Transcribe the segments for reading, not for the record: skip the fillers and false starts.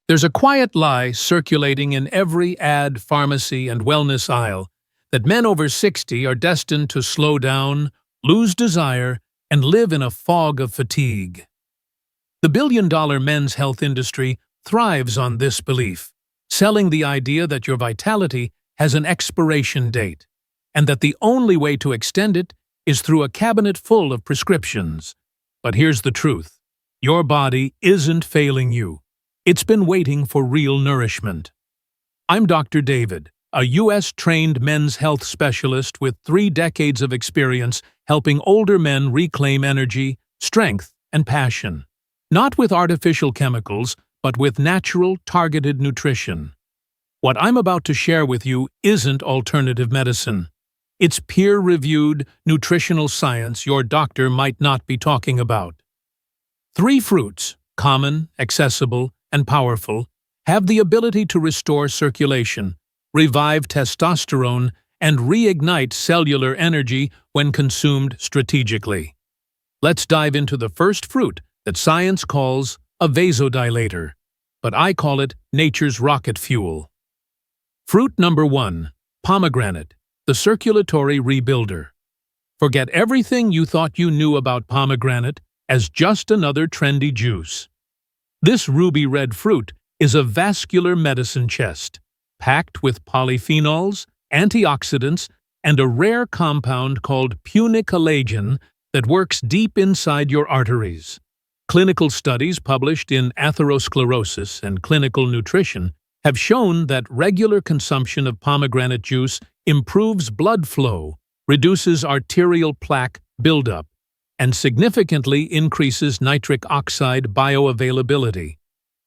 There's a quiet lie circulating in every ad, pharmacy, and wellness aisle that men over 60 are destined to slow down, lose desire, and live in a fog of fatigue. The billion-dollar men's health industry thrives on this belief, selling the idea that your vitality has an expiration date, and that the only way to extend it is through a cabinet full of prescriptions. But here's the truth. Your body isn't failing you. It's been waiting for real nourishment. I'm Dr. David, a U.S.-trained men's health specialist with 3 decades of experience helping older men reclaim energy, strength, and passion. Not with artificial chemicals, but with natural, targeted nutrition. What I'm about to share with you isn't alternative medicine. It's peer-reviewed nutritional science your doctor might not be talking about. 3 fruits, common, accessible, and powerful, have the ability to restore circulation, revive testosterone, and reignite cellular energy when consumed strategically. Let's dive into the first fruit that science calls a vasodilator, but I call it nature's rocket fuel. Fruit number 1, pomegranate, the circulatory rebuilder. Forget everything you thought you knew about pomegranate as just another trendy juice. This ruby-red fruit is a vascular medicine chest, packed with polyphenols, antioxidants, and a rare compound called punicalagin that works deep inside your arteries. Clinical studies published in Atherosclerosis and Clinical Nutrition have shown that regular consumption of pomegranate juice improves blood flow, reduces arterial plaque buildup, and significantly increases nitric oxide bioavailability.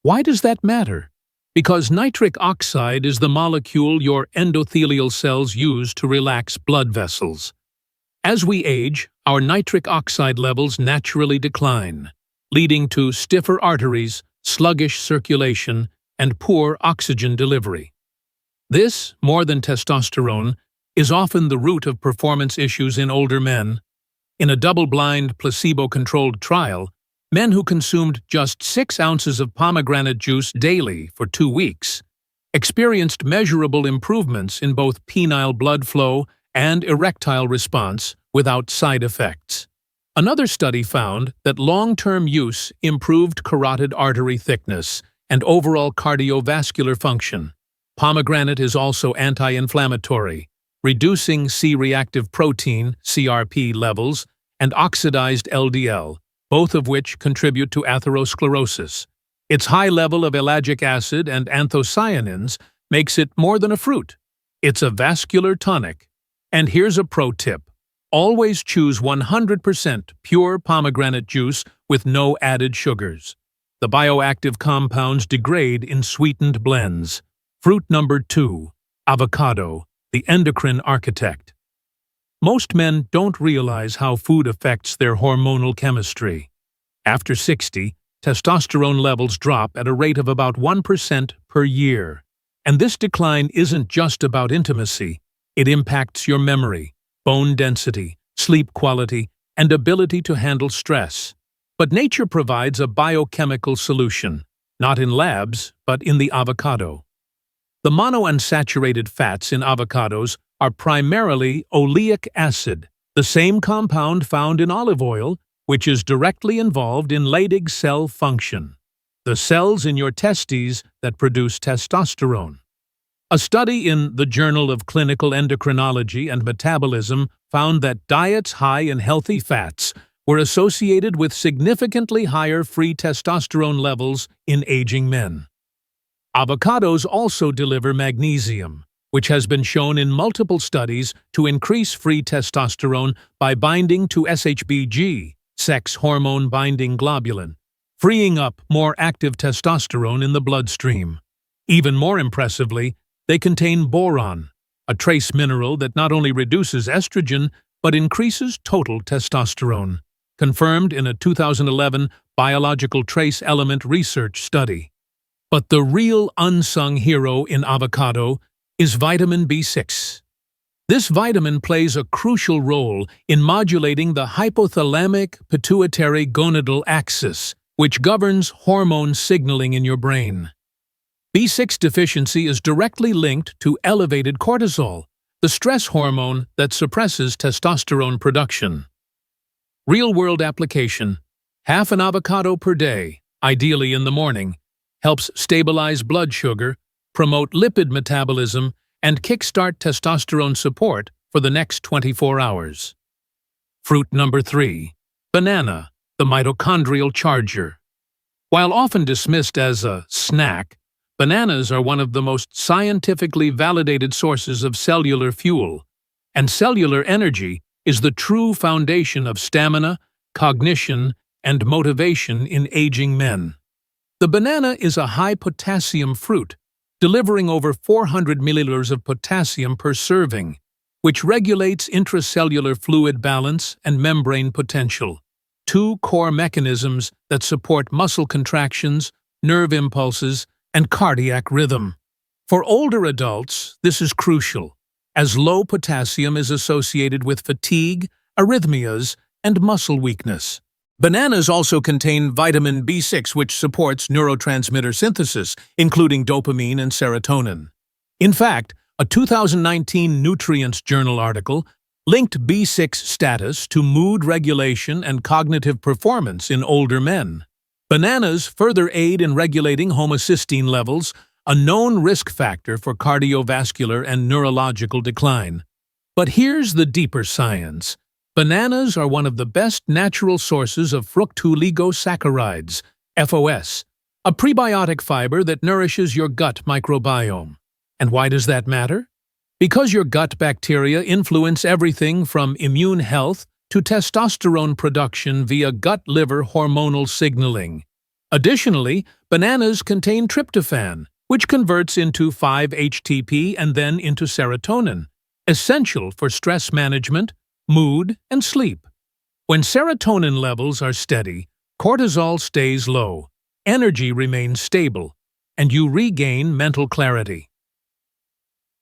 Why does that matter? Because nitric oxide is the molecule your endothelial cells use to relax blood vessels. As we age, our nitric oxide levels naturally decline, leading to stiffer arteries, sluggish circulation, and poor oxygen delivery. This, more than testosterone, is often the root of performance issues in older men. In a double-blind, placebo-controlled trial, men who consumed just 6 ounces of pomegranate juice daily for 2 weeks experienced measurable improvements in both penile blood flow and erectile response without side effects. Another study found that long-term use improved carotid artery thickness and overall cardiovascular function. Pomegranate is also anti-inflammatory, reducing C-reactive protein (CRP) levels and oxidized LDL, both of which contribute to atherosclerosis. Its high level of ellagic acid and anthocyanins makes it more than a fruit. It's a vascular tonic. And here's a pro tip. Always choose 100% pure pomegranate juice with no added sugars. The bioactive compounds degrade in sweetened blends. Fruit number 2, avocado, the endocrine architect. Most men don't realize how food affects their hormonal chemistry. After 60, testosterone levels drop at a rate of about 1% per year. And this decline isn't just about intimacy. It impacts your memory, bone density, sleep quality, and ability to handle stress. But nature provides a biochemical solution, not in labs, but in the avocado. The monounsaturated fats in avocados are primarily oleic acid, the same compound found in olive oil, which is directly involved in Leydig cell function, the cells in your testes that produce testosterone. A study in the Journal of Clinical Endocrinology and Metabolism found that diets high in healthy fats were associated with significantly higher free testosterone levels in aging men. Avocados also deliver magnesium, which has been shown in multiple studies to increase free testosterone by binding to SHBG, sex hormone binding globulin, freeing up more active testosterone in the bloodstream. Even more impressively, they contain boron, a trace mineral that not only reduces estrogen but increases total testosterone, confirmed in a 2011 biological trace element research study. But the real unsung hero in avocado is vitamin B6. This vitamin plays a crucial role in modulating the hypothalamic-pituitary gonadal axis, which governs hormone signaling in your brain. B6 deficiency is directly linked to elevated cortisol, the stress hormone that suppresses testosterone production. Real-world application: half an avocado per day, ideally in the morning, helps stabilize blood sugar, promote lipid metabolism, and kickstart testosterone support for the next 24 hours. Fruit number 3. Banana, the mitochondrial charger. While often dismissed as a snack, bananas are one of the most scientifically validated sources of cellular fuel, and cellular energy is the true foundation of stamina, cognition, and motivation in aging men. The banana is a high-potassium fruit, delivering over 400 milliliters of potassium per serving, which regulates intracellular fluid balance and membrane potential, two core mechanisms that support muscle contractions, nerve impulses, and cardiac rhythm. For older adults, this is crucial, as low potassium is associated with fatigue, arrhythmias, and muscle weakness. Bananas also contain vitamin B6, which supports neurotransmitter synthesis, including dopamine and serotonin. In fact, a 2019 Nutrients Journal article linked B6 status to mood regulation and cognitive performance in older men. Bananas further aid in regulating homocysteine levels, a known risk factor for cardiovascular and neurological decline. But here's the deeper science. Bananas are one of the best natural sources of fructooligosaccharides, FOS, a prebiotic fiber that nourishes your gut microbiome. And why does that matter? Because your gut bacteria influence everything from immune health to testosterone production via gut-liver hormonal signaling. Additionally, bananas contain tryptophan, which converts into 5-HTP and then into serotonin, essential for stress management, mood, and sleep. When serotonin levels are steady, cortisol stays low, energy remains stable, and you regain mental clarity.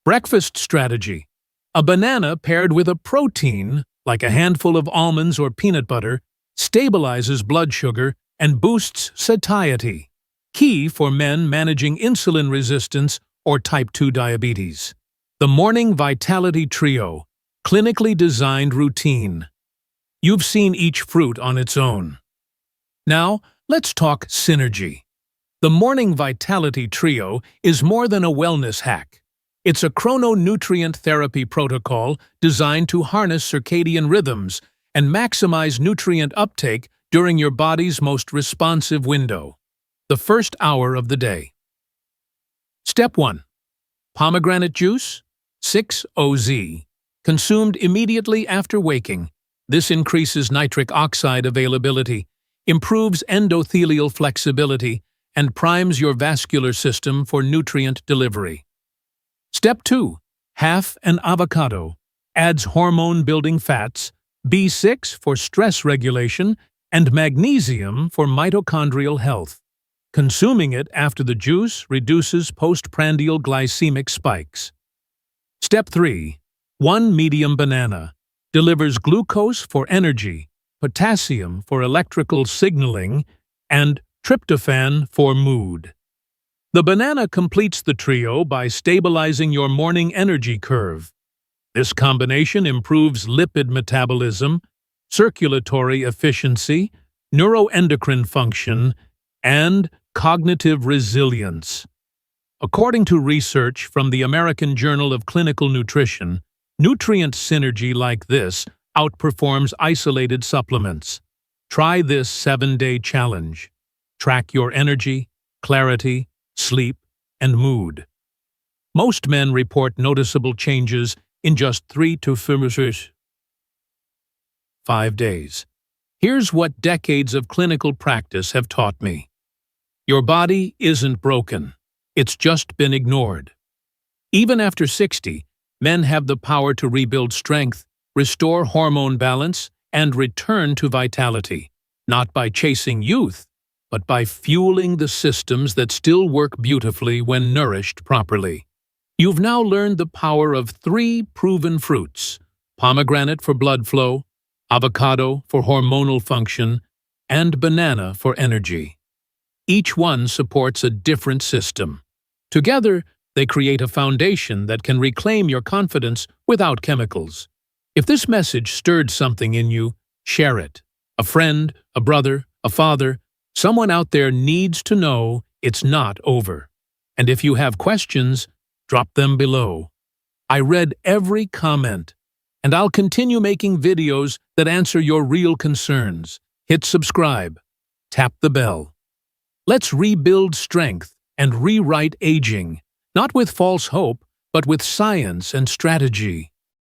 Breakfast strategy: a banana paired with a protein, like a handful of almonds or peanut butter, stabilizes blood sugar and boosts satiety, key for men managing insulin resistance or type 2 diabetes. The Morning Vitality Trio, clinically designed routine. You've seen each fruit on its own. Now, let's talk synergy. The Morning Vitality Trio is more than a wellness hack. It's a chrononutrient therapy protocol designed to harness circadian rhythms and maximize nutrient uptake during your body's most responsive window, the first hour of the day. Step 1. Pomegranate juice, 6OZ. Consumed immediately after waking, this increases nitric oxide availability, improves endothelial flexibility, and primes your vascular system for nutrient delivery. Step 2. Half an avocado. Adds hormone-building fats, B6 for stress regulation, and magnesium for mitochondrial health. Consuming it after the juice reduces postprandial glycemic spikes. Step 3. 1 medium banana. Delivers glucose for energy, potassium for electrical signaling, and tryptophan for mood. The banana completes the trio by stabilizing your morning energy curve. This combination improves lipid metabolism, circulatory efficiency, neuroendocrine function, and cognitive resilience. According to research from the American Journal of Clinical Nutrition, nutrient synergy like this outperforms isolated supplements. Try this 7-day challenge. Track your energy, clarity, sleep, and mood. Most men report noticeable changes in just 3 to 5 days. Here's what decades of clinical practice have taught me. Your body isn't broken. It's just been ignored. Even after 60, men have the power to rebuild strength, restore hormone balance, and return to vitality, not by chasing youth, but by fueling the systems that still work beautifully when nourished properly. You've now learned the power of 3 proven fruits: pomegranate for blood flow, avocado for hormonal function, and banana for energy. Each one supports a different system. Together, they create a foundation that can reclaim your confidence without chemicals. If this message stirred something in you, share it. A friend, a brother, a father, someone out there needs to know it's not over. And if you have questions, drop them below. I read every comment, and I'll continue making videos that answer your real concerns. Hit subscribe. Tap the bell. Let's rebuild strength and rewrite aging, not with false hope, but with science and strategy.